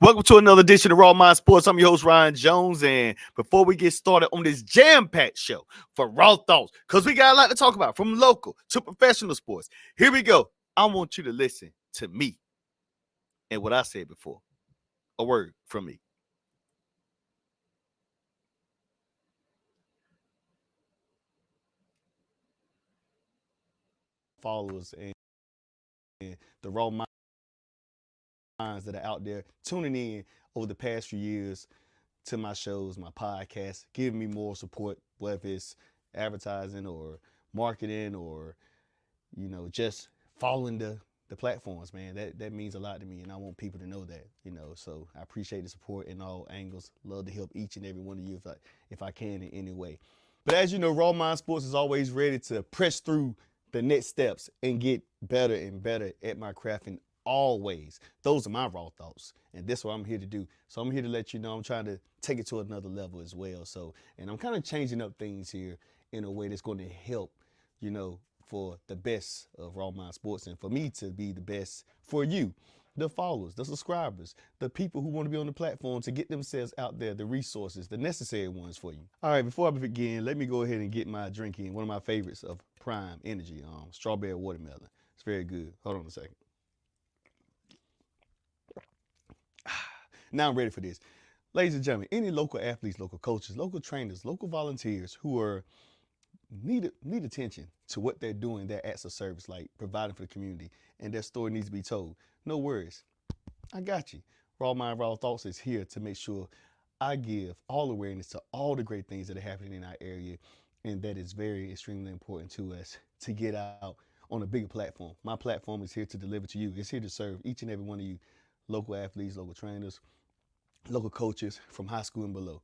Welcome to another edition of Raw Mind Sports. I'm your host, Ryan Jones. And before we get started on this jam-packed show for Raw Thoughts, because we got a lot to talk about from local to professional sports, here we go. I want you to listen to me and what I said before. A word from me. Followers and the Raw Minds that are out there tuning in over the past few years to my shows, my podcast, giving me more support, whether it's advertising or marketing or, just following the platforms, man. That means a lot to me, and I want people to know that, So I appreciate the support in all angles. Love to help each and every one of you if I can in any way. But as you know, Raw Mind Sports is always ready to press through the next steps and get better and better at my craft in all ways. Those are my raw thoughts, and that's what I'm here to do. So I'm here to let you know I'm trying to take it to another level as well. And I'm kind of changing up things here in a way that's going to help, for the best of Raw Mind Sports and for me to be the best for you, the followers, the subscribers, the people who want to be on the platform to get themselves out there, the resources, the necessary ones for you. All right, before I begin, let me go ahead and get my drink in. One of my favorites of Prime Energy, strawberry watermelon. It's very good. Hold on a second. Now I'm ready for this. Ladies and gentlemen, any local athletes, local coaches, local trainers, local volunteers who are need attention to what they're doing, their acts of service, like providing for the community, and their story needs to be told. No worries. I got you. Raw Mind, Raw Thoughts is here to make sure I give all awareness to all the great things that are happening in our area, and that is very extremely important to us to get out on a bigger platform. My platform is here to deliver to you. It's here to serve each and every one of you, local athletes, local trainers, local coaches from high school and below.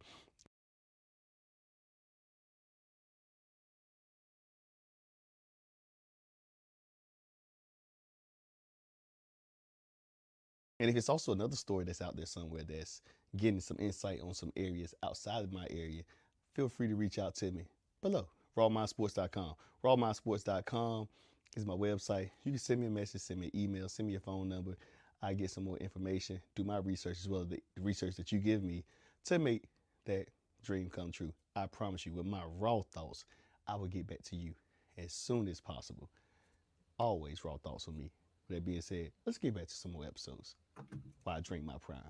And if it's also another story that's out there somewhere that's getting some insight on some areas outside of my area, feel free to reach out to me below, rawmindsports.com. Rawmindsports.com is my website. You can send me a message, send me an email, send me your phone number. I get some more information, do my research as well as the research that you give me to make that dream come true. I promise you, with my raw thoughts, I will get back to you as soon as possible. Always raw thoughts with me. With that being said, let's get back to some more episodes while I drink my prime.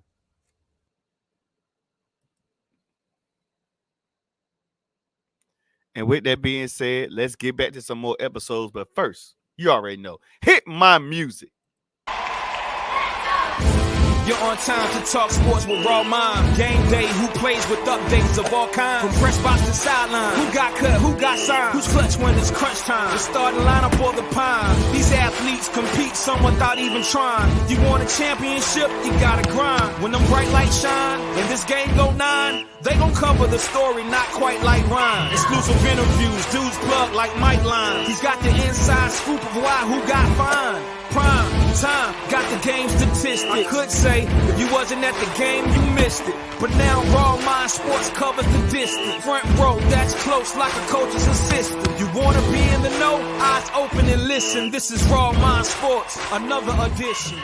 And with that being said, let's get back to some more episodes. But first, you already know, hit my music. You're on time to talk sports with Raw Mind. Game day, who plays with updates of all kinds. From press box to sideline. Who got cut, who got signed. Who's clutch when it's crunch time. The starting lineup for the Pine. These athletes compete, some without even trying. You want a championship, you gotta grind. When them bright lights shine, and this game go 9, they gon' cover the story, not quite like Ryan. Exclusive interviews, dudes plug like Mike Line. He's got the inside scoop of why, who got fined. Prime time, got the game statistics. I could say, if you wasn't at the game, you missed it. But now Raw Mind Sports covers the distance. Front row, that's close like a coach's assistant. You wanna be in the know? Eyes open and listen. This is Raw Mind Sports, another edition.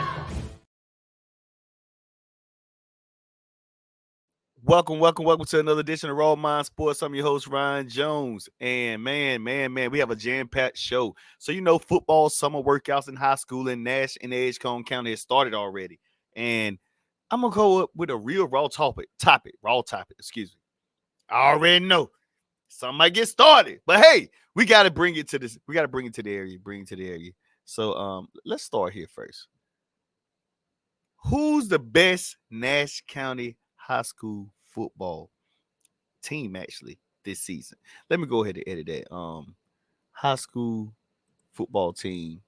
Welcome to another edition of Raw Mind Sports. I'm your host, Ryan Jones. And man, we have a jam-packed show. So, football summer workouts in high school in Nash and Edgecombe County has started already. And I'm going to go up with a real raw topic, excuse me. I already know. Something might get started. But hey, we got to bring it to this. We got to bring it to the area. So let's start here first. Who's the best Nash County high school football team actually this season? Let me go ahead and edit that. High school football team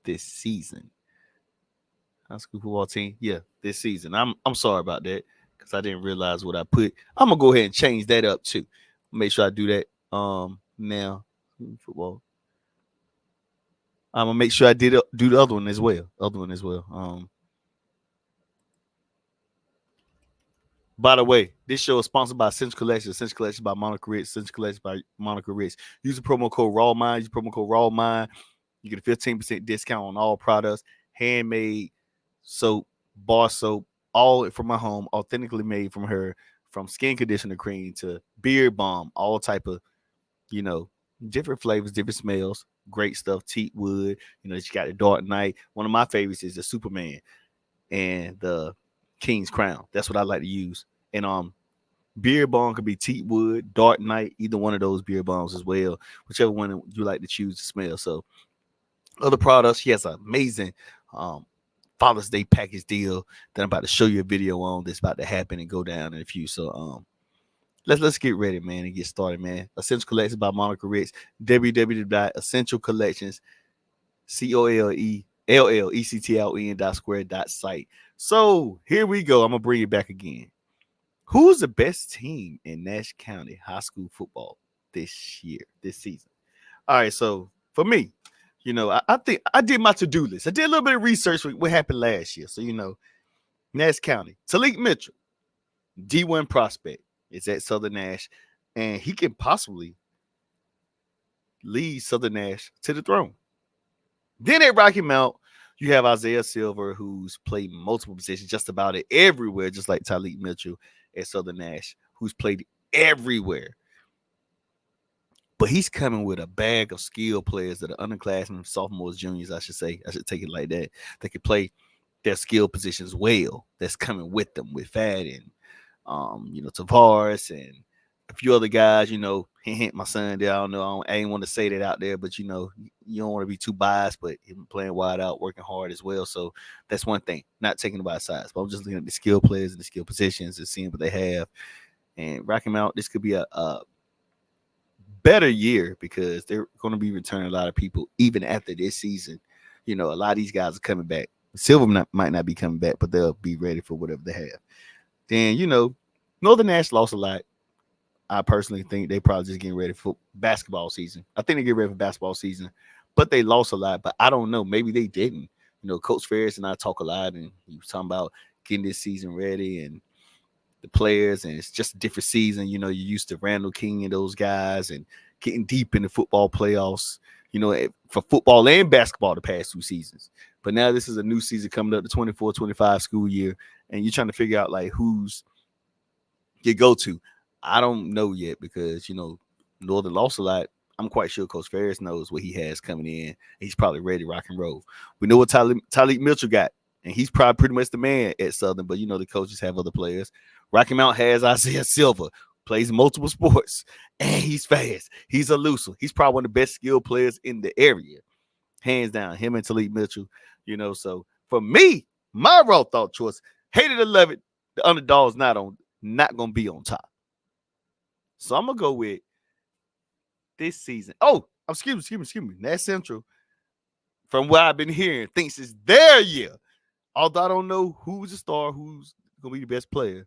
this season. High school football team, yeah, this season. I'm sorry about that because I didn't realize what I put. I'm gonna go ahead and change that up too. Make sure I do that. Now football. I'm gonna make sure I do the other one as well. By the way, this show is sponsored by Cinch Collection. Cinch Collection by Monica Rich. Use the promo code RAWMIND. You get a 15% discount on all products. Handmade soap, bar soap, all from my home, authentically made from her, from skin conditioner cream to beard balm, all type of, you know, different flavors, different smells, great stuff. Teak wood, she got the Dark Knight. One of my favorites is the Superman and the King's Crown. That's what I like to use. And beard balm could be teak wood, Dark Knight, either one of those beard balms as well, whichever one you like to choose to smell. So other products, she has an amazing um Father's Day package deal that I'm about to show you a video on that's about to happen and go down in a few. So let's get ready, man, and get started, man. Essential Collections by Monica Ricks. www.essentialcollections COLLECTLEN.square.site. So here we go. I'm gonna bring it back again. Who's the best team in Nash County high school football this season? All right, so for me, I think I did my to-do list. I did a little bit of research with what happened last year. So, Nash County, Tylik Mitchell, D1 prospect, is at Southern Nash, and he can possibly lead Southern Nash to the throne. Then at Rocky Mount, you have Isaiah Silver, who's played multiple positions just about it everywhere, just like Tylik Mitchell at Southern Nash, who's played everywhere. But he's coming with a bag of skill players that are underclassmen, sophomores, juniors, I should say. I should take it like that. They can play their skill positions well. That's coming with them, with Fad and Tavares and a few other guys, hint, my son there. I don't know. I ain't want to say that out there, but you don't want to be too biased, but him playing wide out, working hard as well. So that's one thing. Not taking it by size, but I'm just looking at the skill players and the skill positions and seeing what they have. And racking out, this could be a better year because they're going to be returning a lot of people even after this season. A lot of these guys are coming back. Silver might not be coming back, but they'll be ready for whatever they have. Then, Northern Nash lost a lot. I personally think they probably just getting ready for basketball season. I think they get ready for basketball season, but they lost a lot. But I don't know. Maybe they didn't. Coach Ferris and I talk a lot, and he was talking about getting this season ready and the players, and it's just a different season. You're used to Randall King and those guys and getting deep in the football playoffs, for football and basketball the past 2 seasons. But now this is a new season coming up, the 24-25 school year, and you're trying to figure out, like, who's your go-to. I don't know yet because, Northern lost a lot. I'm quite sure Coach Ferris knows what he has coming in. He's probably ready to rock and roll. We know what Tylik Mitchell got, and he's probably pretty much the man at Southern, but, the coaches have other players. Rocky Mount has Isaiah Silver, plays multiple sports, and he's fast. He's elusive. He's probably one of the best skilled players in the area. Hands down, him and Tylik Mitchell, So for me, my raw thought choice, hated to love it, the underdog's not going to be on top. So I'm going to go with this season. Oh, excuse me. Nash Central, from what I've been hearing, thinks it's their year. Although I don't know who's the star, who's going to be the best player.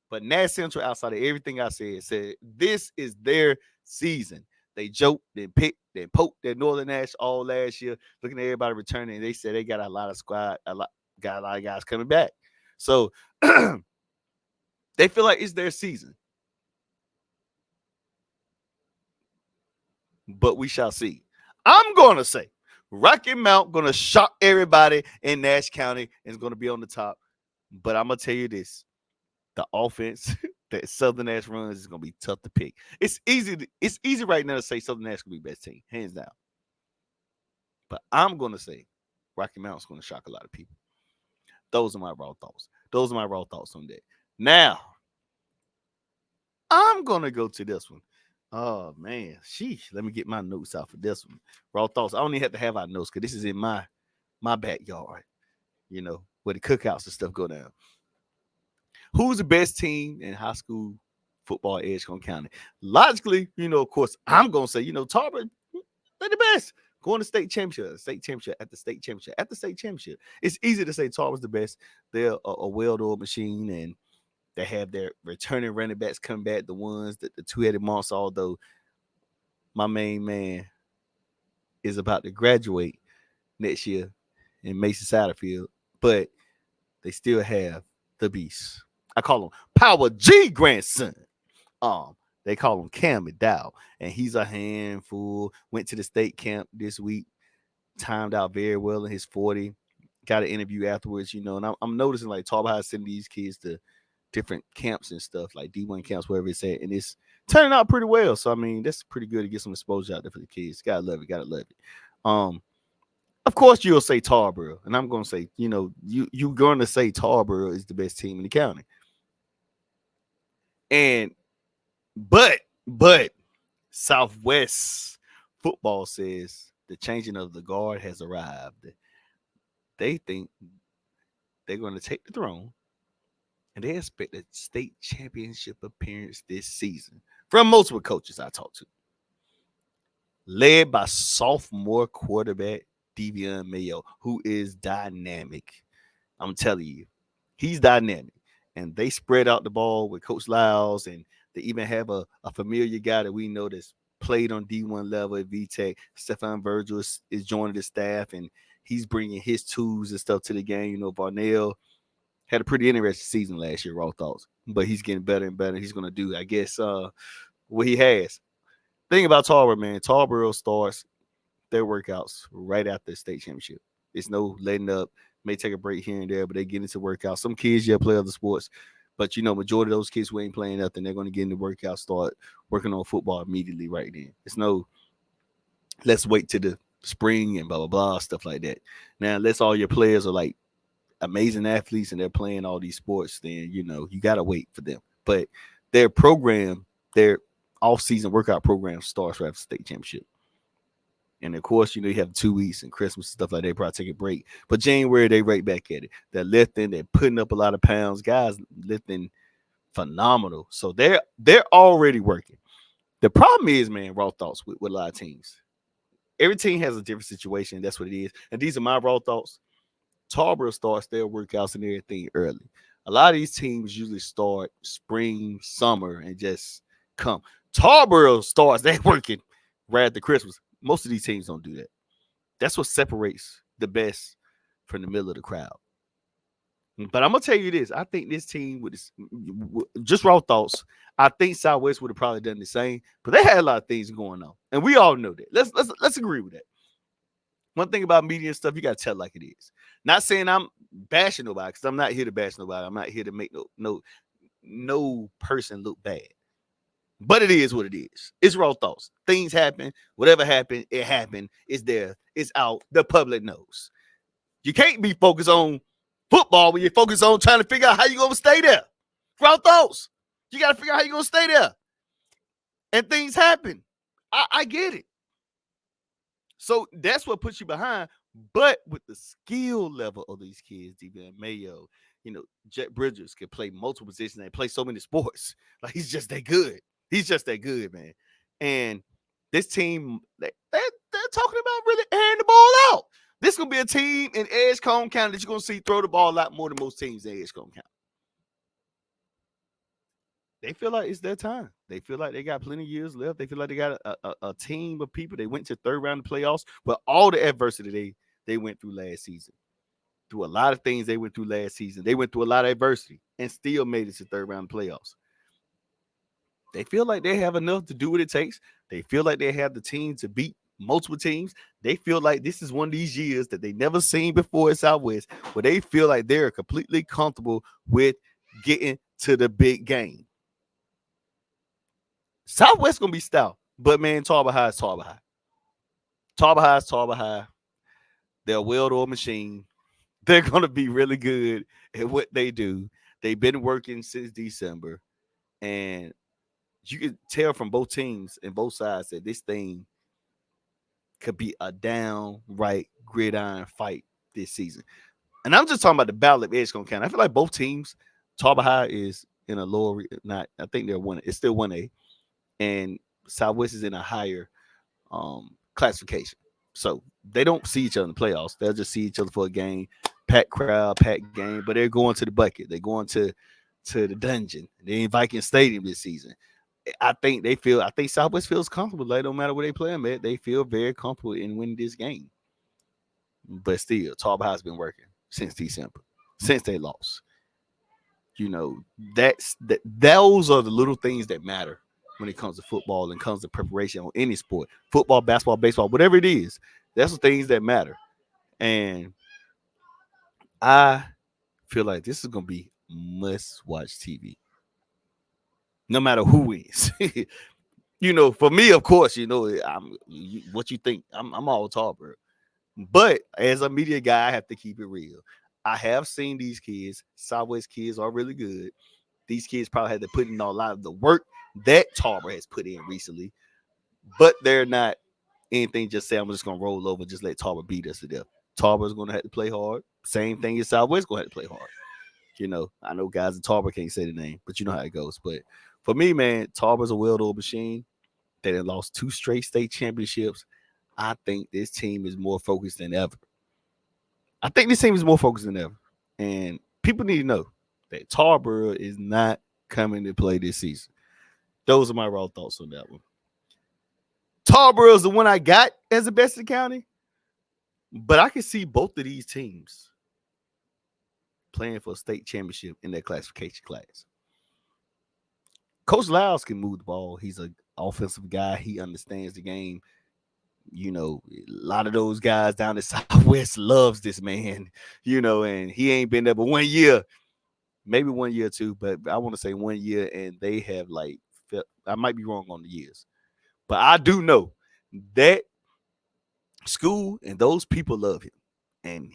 But Nash Central, outside of everything I said this is their season. They joked, then picked, then poked their Northern Nash all last year, looking at everybody returning. And they said they got a lot of squad, got a lot of guys coming back. So they feel like it's their season. But we shall see. I'm going to say Rocky Mount going to shock everybody in Nash County and is going to be on the top. But I'm going to tell you this. The offense that Southern Nash runs is going to be tough to pick. It's easy right now to say Southern Nash will be best team, hands down. But I'm going to say Rocky Mount's going to shock a lot of people. Those are my raw thoughts. On that. Now, I'm going to go to this one. Oh, man. Sheesh. Let me get my notes out for this one. Raw thoughts. I don't even have to have our notes because this is in my backyard, where the cookouts and stuff go down. Who's the best team in high school football at Edgecombe County? Logically, of course, I'm going to say, Tarboro, they're the best. Going to state championship after state championship. It's easy to say Tarbo's the best. They're a well-oiled machine, and they have their returning running backs come back, the ones that the two-headed monster, although my main man is about to graduate next year in Mason Satterfield, but they still have the beast. I call him Power G grandson. They call him Cam McDowell, and he's a handful. Went to the state camp this week, timed out very well in his 40. got an interview afterwards, and I'm noticing like Tarboro High sending these kids to different camps and stuff, like D1 camps, wherever it's at, and it's turning out pretty well. So I mean, that's pretty good to get some exposure out there for the kids. Gotta love it, gotta love it. Of course you'll say Tarboro, and I'm gonna say, you're gonna say Tarboro is the best team in the county. And but Southwest football says the changing of the guard has arrived. They think they're going to take the throne, and they expect a state championship appearance this season from multiple coaches I talked to, led by sophomore quarterback Devion Mayo, who is dynamic. I'm telling you, he's dynamic. And they spread out the ball with Coach Lyles, and they even have a familiar guy that we know that's played on D1 level at VTech. Stefan Virgil is joining the staff, and he's bringing his tools and stuff to the game. Varnell had a pretty interesting season last year, raw thoughts, but he's getting better and better. He's going to do, I guess, what he has. Thing about Tarboro, man, Tarboro starts their workouts right after the state championship. It's no letting up. May take a break here and there, but they get into workouts. Some kids, play other sports, but majority of those kids who ain't playing nothing, they're going to get into workouts, start working on football immediately right then. It's no, let's wait till the spring and blah, blah, blah, stuff like that. Now, unless all your players are like amazing athletes and they're playing all these sports, then, you got to wait for them. But their program, their off-season workout program starts right after state championship. And of course, you have 2 weeks and Christmas and stuff like that. They probably take a break. But January, they right back at it. They're lifting, they're putting up a lot of pounds. Guys lifting phenomenal. So they're already working. The problem is, man, raw thoughts with a lot of teams. Every team has a different situation. That's what it is. And these are my raw thoughts. Tarboro starts their workouts and everything early. A lot of these teams usually start spring, summer, and just come. Tarboro starts their working right after Christmas. Most of these teams don't do that. That's what separates the best from the middle of the crowd. But I'm going to tell you this. I think this team, with this, just raw thoughts, I think Southwest would have probably done the same. But they had a lot of things going on. And we all know that. Let's agree with that. One thing about media and stuff, you got to tell it like it is. Not saying I'm bashing nobody, because I'm not here to bash nobody. I'm not here to make no person look bad. But it is what it is. It's raw thoughts. Things happen. Whatever happened, it happened. It's there. It's out. The public knows. You can't be focused on football when you're focused on trying to figure out how you're going to stay there. Raw thoughts. You got to figure out how you're going to stay there. And things happen. I get it. So that's what puts you behind. But with the skill level of these kids, Devion Mayo, Jet Bridges can play multiple positions and play so many sports. Like, he's just that good. He's just that good, man. And this team, they're talking about really airing the ball out. This is going to be a team in Edgecombe County that you're going to see throw the ball a lot more than most teams in Edgecombe County. They feel like it's their time. They feel like they got plenty of years left. They feel like they got a team of people. They went to third round of playoffs with all the adversity they went through last season. Through a lot of things they went through last season. They went through a lot of adversity and still made it to third round of playoffs. They feel like they have enough to do what it takes. They feel like they have the team to beat multiple teams. They feel like this is one of these years that they never seen before at Southwest, where they feel like they're completely comfortable with getting to the big game. Southwest going to be stout, but man, Tarboro High is Tarboro High. Tarboro High is Tarboro High. They're a well-oiled machine. They're going to be really good at what they do. They've been working since December, and you can tell from both teams and both sides that this thing could be a downright gridiron fight this season. And I'm just talking about the battle of Edgecombe County. I feel like both teams, Tarboro High is in a lower, I think they're one. It's still 1A, and Southwest is in a higher classification. So they don't see each other in the playoffs. They'll just see each other for a game, packed crowd, packed game. But they're going to the bucket. They're going to the dungeon. They're in Viking Stadium this season. I think Southwest feels comfortable. Like, no matter where they play them at, they feel very comfortable in winning this game. But still, Tarboro High's been working since December, since they lost. Those are the little things that matter when it comes to football and comes to preparation on any sport. Football, basketball, baseball, whatever it is. That's the things that matter. And I feel like this is gonna be must watch TV, no matter who wins. For me, of course, what you think. I'm all Tarboro, but as a media guy, I have to keep it real. I have seen these kids. Southwest kids are really good. These kids probably had to put in a lot of the work that Tarboro has put in recently, but they're not anything. Just say I'm just gonna roll over, just let Tarboro beat us to death. Tarboro's gonna have to play hard. Same thing as Southwest gonna have to play hard. I know guys in Tarboro can't say the name, but you know how it goes. But for me, man, Tarboro's a well-oiled machine. They had lost 2 straight state championships. I think this team is more focused than ever. And people need to know that Tarboro is not coming to play this season. Those are my raw thoughts on that one. Tarboro is the one I got as the best in the county, but I can see both of these teams playing for a state championship in their classification class. Coach Lyles can move the ball. He's an offensive guy. He understands the game. A lot of those guys down the Southwest loves this man, and he ain't been there but 1 year, maybe 1 year too, but I want to say 1 year, and they have I might be wrong on the years, but I do know that school and those people love him, and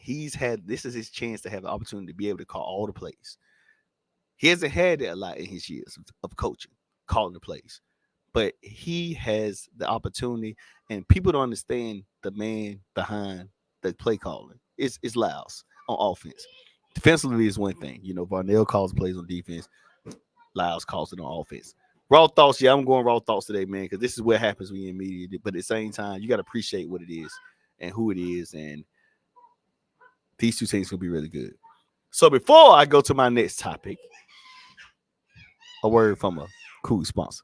this is his chance to have the opportunity to be able to call all the plays. He hasn't had that a lot in his years of coaching, calling the plays, but he has the opportunity, and people don't understand the man behind the play calling. It's Lyles on offense. Defensively is one thing. Varnell calls plays on defense. Lyles calls it on offense. Raw thoughts, yeah, I'm going raw thoughts today, man, because this is what happens when you're in media. But at the same time, you got to appreciate what it is and who it is, and these two teams will be really good. So before I go to my next topic, a word from a cool sponsor.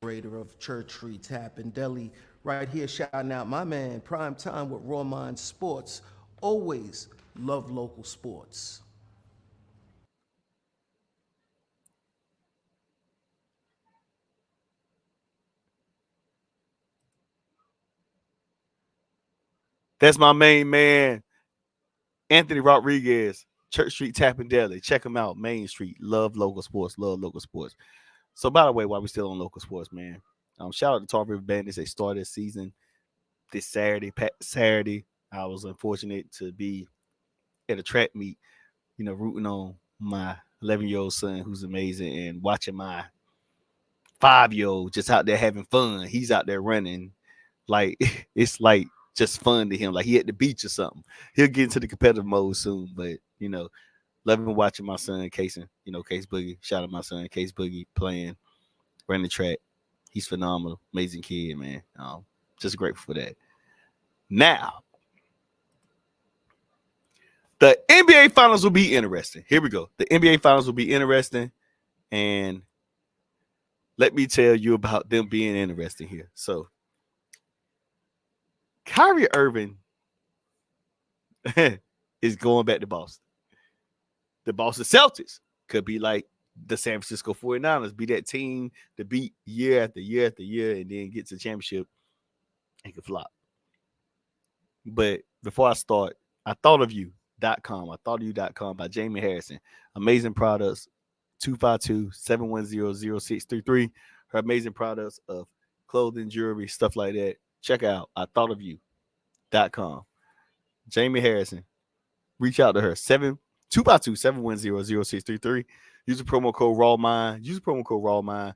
Of Church Street Tap in Delhi, right here shouting out my man Prime Time with Raw Mind Sports. Always love local sports. That's my main man, Anthony Rodriguez, Church Street Tap in Delhi. Check him out, Main Street. Love local sports. Love local sports. So by the way, while we're still on local sports, man, shout out to Tar River Bandits. They started the season this Saturday. I was unfortunate to be at a track meet, rooting on my 11-year-old son, who's amazing, and watching my 5-year-old just out there having fun. He's out there running. Like, it's like just fun to him. Like he at the beach or something. He'll get into the competitive mode soon, but, loving watching my son, Case Boogie. Shout out my son, Case Boogie, playing, running the track. He's phenomenal. Amazing kid, man. Just grateful for that. Now, the NBA Finals will be interesting. Here we go. The NBA Finals will be interesting. And let me tell you about them being interesting here. So, Kyrie Irving is going back to Boston. The Boston Celtics could be like the San Francisco 49ers, be that team to beat year after year after year and then get to the championship and can flop. But before I start, I thought of you.com. I thought of you.com by Jamie Harrison. Amazing products, 252-710-0633. Her amazing products of clothing, jewelry, stuff like that. Check out I thought of you.com. Jamie Harrison. Reach out to her. 252-710-0633. Use the promo code RAWMIND. Use the promo code RAWMIND.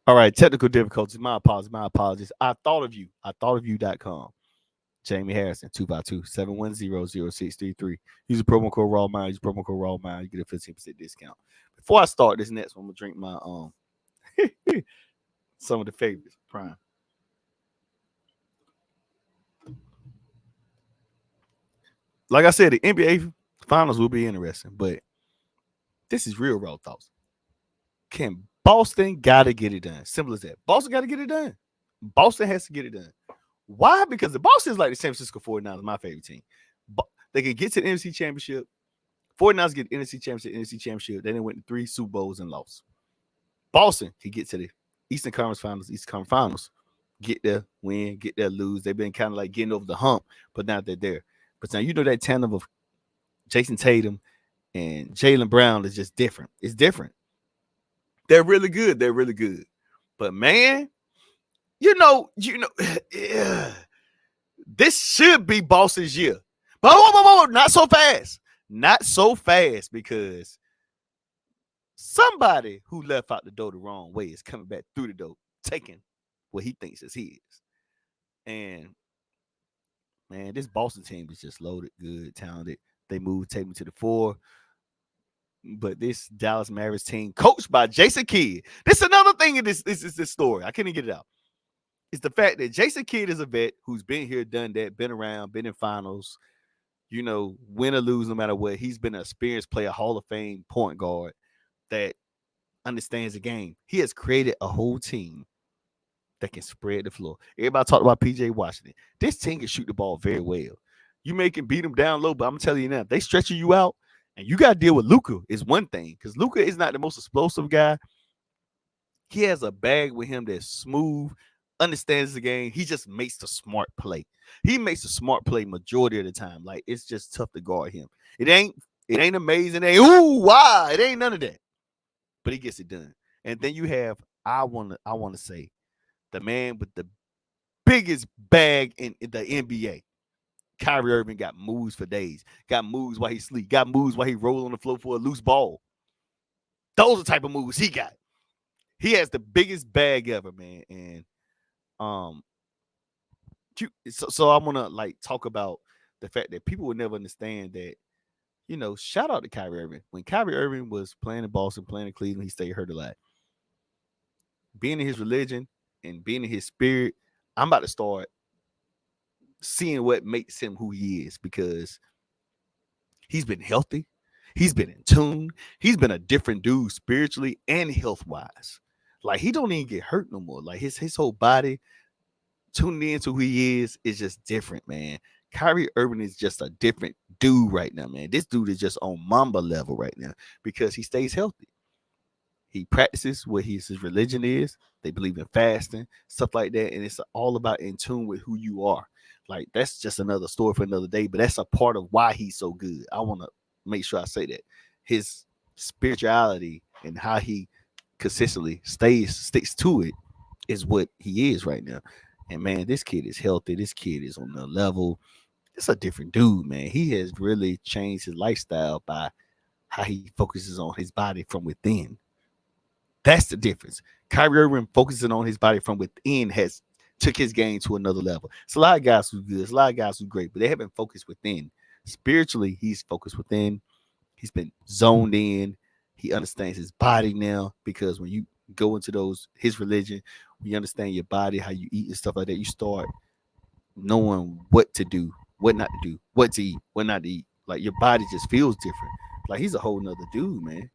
All right, technical difficulties. My apologies. I thought of you. I thought of you.com. Jamie Harrison, 252-710-0633. Use the promo code RAWMIND. Use the promo code RAWMIND. You get a 15% discount. Before I start this next one, I'm going to drink my some of the favorites. Prime. Like I said, the NBA Finals will be interesting, but this is real raw thoughts. Can Boston gotta get it done? Simple as that. Boston gotta get it done. Boston has to get it done. Why? Because the Boston is like the San Francisco 49ers, my favorite team. They can get to the NFC Championship. 49ers get the NFC Championship. Then they went to 3 Super Bowls and lost. Boston can get to the Eastern Conference Finals, get there, win, get there, lose. They've been kind of like getting over the hump, but now they're there. But now you know that tandem of Jason Tatum and Jaylen Brown is just different. It's different. They're really good. They're really good. But man, you know, yeah, this should be Boston's year. But not so fast. Not so fast, because somebody who left out the door the wrong way is coming back through the door, taking what he thinks is his. And man, this Boston team is just loaded, good, talented. They moved Tatum to the 4. But this Dallas Mavericks team, coached by Jason Kidd. This is another thing in this story. I can't even get it out. It's the fact that Jason Kidd is a vet who's been here, done that, been around, been in finals, you know, win or lose no matter what. He's been an experienced player, Hall of Fame point guard that understands the game. He has created a whole team that can spread the floor. Everybody talked about PJ Washington. This team can shoot the ball very well. You may can beat them down low, but I'm telling you now, they stretching you out, and you got to deal with Luka is one thing, because Luka is not the most explosive guy. He has a bag with him that's smooth, understands the game. He just makes the smart play. He makes the smart play majority of the time. Like, it's just tough to guard him. It ain't amazing. It ain't wow. It ain't none of that. But he gets it done. And then you have, I want to say, the man with the biggest bag in the NBA. Kyrie Irving got moves for days. Got moves while he sleep. Got moves while he roll on the floor for a loose ball. Those are the type of moves he got. He has the biggest bag ever, man. And so I want to like talk about the fact that people would never understand that, you know, shout out to Kyrie Irving. When Kyrie Irving was playing in Boston, playing in Cleveland, he stayed hurt a lot. Being in his religion and being in his spirit, I'm about to start seeing what makes him who he is, because he's been healthy. He's been in tune. He's been a different dude spiritually and health-wise. Like, he don't even get hurt no more. Like, his whole body tuning into who he is just different, man. Kyrie Irving is just a different dude right now, man. This dude is just on Mamba level right now because he stays healthy. He practices what his religion is. They believe in fasting, stuff like that. And it's all about in tune with who you are. Like, that's just another story for another day, but that's a part of why he's so good. I want to make sure I say that. His spirituality and how he consistently sticks to it is what he is right now. And man, this kid is healthy. This kid is on the level. It's a different dude, man. He has really changed his lifestyle by how he focuses on his body from within. That's the difference. Kyrie Irving focusing on his body from within has took his game to another level. It's a lot of guys who's good. It's a lot of guys who's great, but they haven't focused within. Spiritually, he's focused within. He's been zoned in. He understands his body now, because when you go into his religion, when you understand your body, how you eat and stuff like that, you start knowing what to do, what not to do, what to eat, what not to eat. Like, your body just feels different. Like, he's a whole nother dude, man.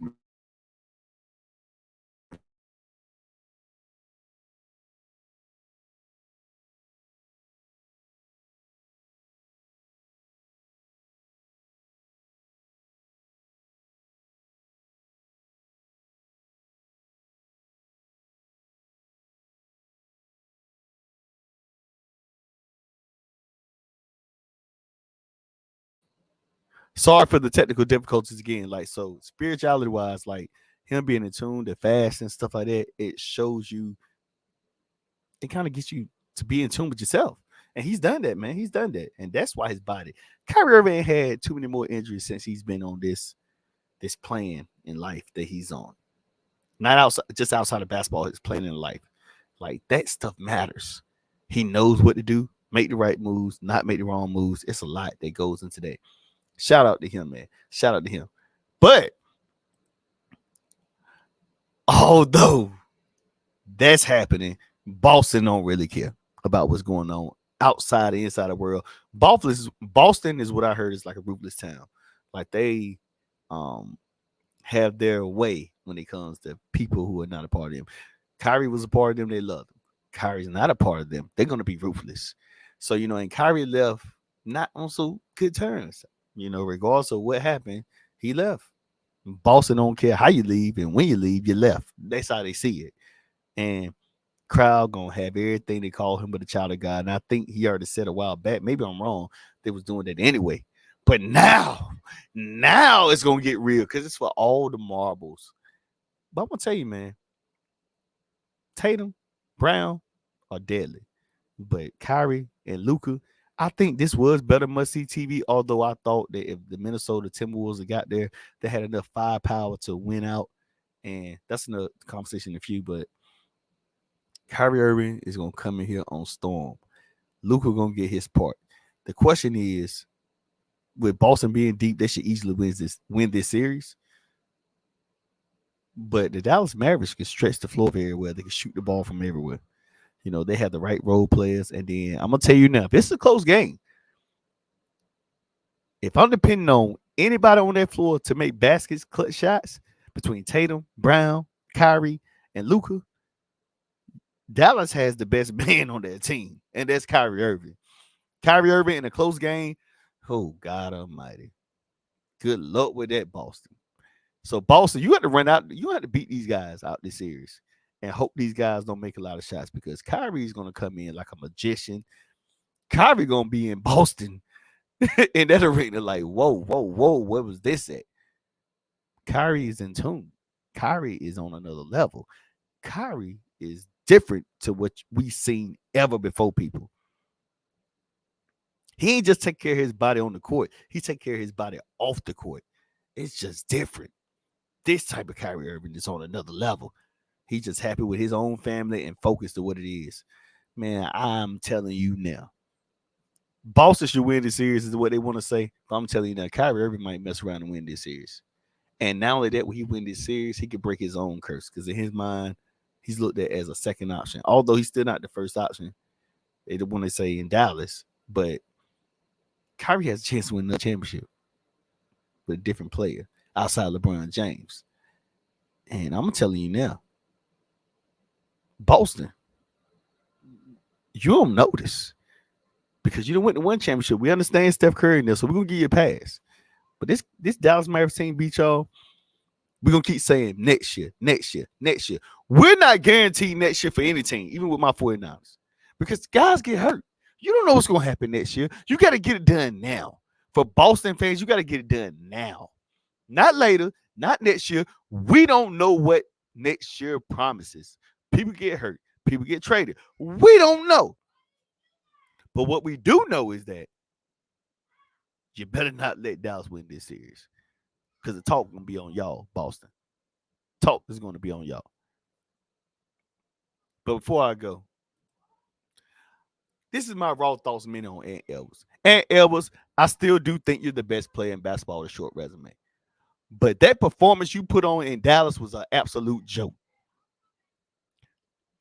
Sorry for the technical difficulties again. Like, so spirituality wise, like him being in tune to fast and stuff like that, it shows you, it kind of gets you to be in tune with yourself. And he's done that, man. He's done that. And that's why his body. Kyrie Irving ain't had too many more injuries since he's been on this plan in life that he's on. Not outside, just outside of basketball, his plan in life. Like, that stuff matters. He knows what to do, make the right moves, not make the wrong moves. It's a lot that goes into that. Shout out to him, man. Shout out to him. But although that's happening, Boston don't really care about what's going on outside and inside the world. Boston is what I heard is like a ruthless town. Like, they have their way when it comes to people who are not a part of them. Kyrie was a part of them. They loved him. Kyrie's not a part of them. They're going to be ruthless. So, and Kyrie left not on so good terms. Regardless of what happened, he left. Boston don't care how you leave, and when you leave, you left. That's how they see it. And crowd gonna have everything they call him but a child of God. And I think he already said a while back, maybe I'm wrong, they was doing that anyway. But now it's gonna get real because it's for all the marbles. But I'm gonna tell you, man, Tatum, Brown are deadly. But Kyrie and Luka, I think this was better must-see TV, although I thought that if the Minnesota Timberwolves had got there, they had enough firepower to win out. And that's another conversation in a few, but Kyrie Irving is going to come in here on storm. Luka going to get his part. The question is, with Boston being deep, they should easily win this series. But the Dallas Mavericks can stretch the floor very well. They can shoot the ball from everywhere. They have the right role players. And then I'm going to tell you now, if it's a close game, if I'm depending on anybody on that floor to make baskets, clutch shots between Tatum, Brown, Kyrie, and Luka, Dallas has the best man on their team, and that's Kyrie Irving. Kyrie Irving in a close game, oh, God almighty. Good luck with that, Boston. So, Boston, you have to run out. You have to beat these guys out this series and hope these guys don't make a lot of shots because Kyrie's going to come in like a magician. Kyrie going to be in Boston in that arena like, whoa, where was this at? Kyrie is in tune. Kyrie is on another level. Kyrie is different to what we've seen ever before, people. He ain't just take care of his body on the court. He take care of his body off the court. It's just different. This type of Kyrie Irving is on another level. He's just happy with his own family and focused to what it is. Man, I'm telling you now. Boston should win this series is what they want to say. But I'm telling you now, Kyrie Irving might mess around and win this series. And not only that, when he win this series, he could break his own curse. Because in his mind, he's looked at as a second option. Although he's still not the first option. They don't want to say in Dallas. But Kyrie has a chance to win another championship with a different player outside LeBron James. And I'm telling you now, Boston, you don't notice because you don't win the one championship. We understand Steph Curry in there, so we're going to give you a pass. But this Dallas Mavericks team beat y'all. We're going to keep saying next year. We're not guaranteed next year for any team, even with my 49ers, because guys get hurt. You don't know what's going to happen next year. You got to get it done now. For Boston fans, you got to get it done now. Not later, not next year. We don't know what next year promises. People get hurt. People get traded. We don't know. But what we do know is that you better not let Dallas win this series because the talk is going to be on y'all, Boston. Talk is going to be on y'all. But before I go, this is my raw thoughts minute on Ant Edwards. Ant Edwards, I still do think you're the best player in basketball with a short resume. But that performance you put on in Dallas was an absolute joke.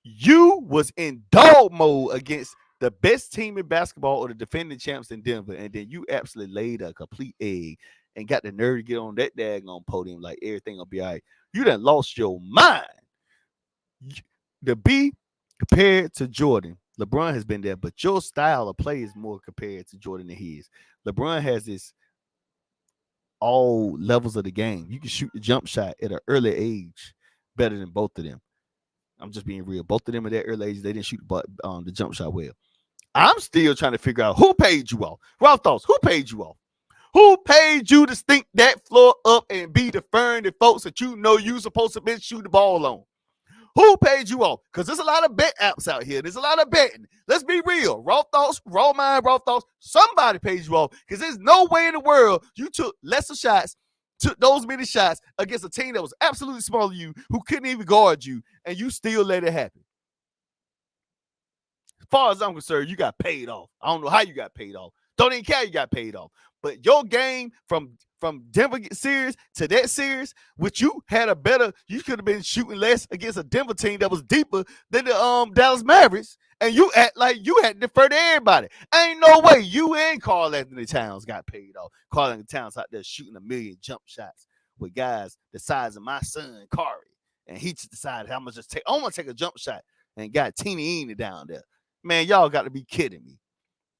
You was in dog mode against the best team in basketball or the defending champs in Denver, and then you absolutely laid a complete egg and got the nerve to get on that daggone podium like everything will be all right. You done lost your mind. To be compared to Jordan, LeBron has been there, but your style of play is more compared to Jordan than his. LeBron has this all levels of the game. You can shoot the jump shot at an early age better than both of them. I'm just being real. Both of them at that early age, they didn't shoot the jump shot well. I'm still trying to figure out who paid you off. Raw thoughts, who paid you off? Who paid you to stink that floor up and be deferring to folks that you know you supposed to be shooting the ball on? Who paid you off? Because there's a lot of bet apps out here. There's a lot of betting. Let's be real. Raw thoughts, raw mind, raw thoughts. Somebody paid you off because there's no way in the world you took lesser shots, took those many shots against a team that was absolutely smaller than you, who couldn't even guard you, and you still let it happen. As far as I'm concerned, you got paid off. I don't know how you got paid off. Don't even care you got paid off. But your game from Denver series to that series, which you had a better, you could have been shooting less against a Denver team that was deeper than the Dallas Mavericks, and you act like you had to defer to everybody. Ain't no way you and Karl Anthony Towns got paid off. Karl Anthony Towns out there shooting a million jump shots with guys the size of my son, Kyrie. And he just decided I'm gonna take a jump shot and got teeny down there. Man, y'all got to be kidding me.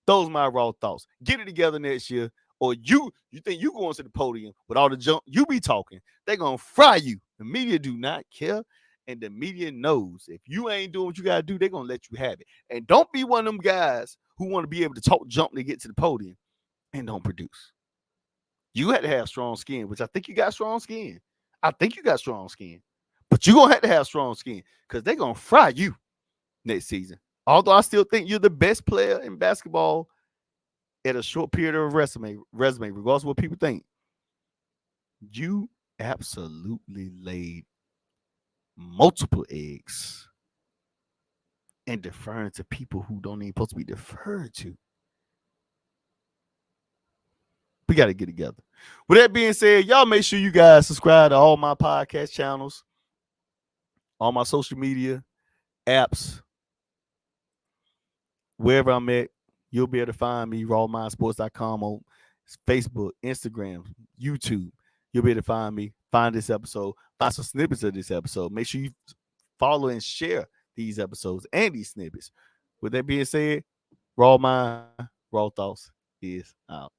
Those are my raw thoughts. Get it together next year. Or you think you going to the podium with all the junk you be talking, they're gonna fry you. The media do not care. And the media knows if you ain't doing what you gotta do, they're gonna let you have it. And don't be one of them guys who want to be able to talk jump to get to the podium and don't produce. You had to have strong skin, which I think you got strong skin. But you're gonna have strong skin because they're gonna fry you next season. Although I still think you're the best player in basketball at a short period of resume, regardless of what people think. You absolutely laid multiple eggs and deferring to people who don't even supposed to be deferred to. We got to get together. With that being said, y'all make sure you guys subscribe to all my podcast channels, all my social media apps, wherever I'm at. You'll be able to find me, rawmindsports.com on Facebook, Instagram, YouTube. You'll be able to find me, find this episode, find some snippets of this episode. Make sure you follow and share these episodes and these snippets. With that being said, Raw Mind, Raw Thoughts is out.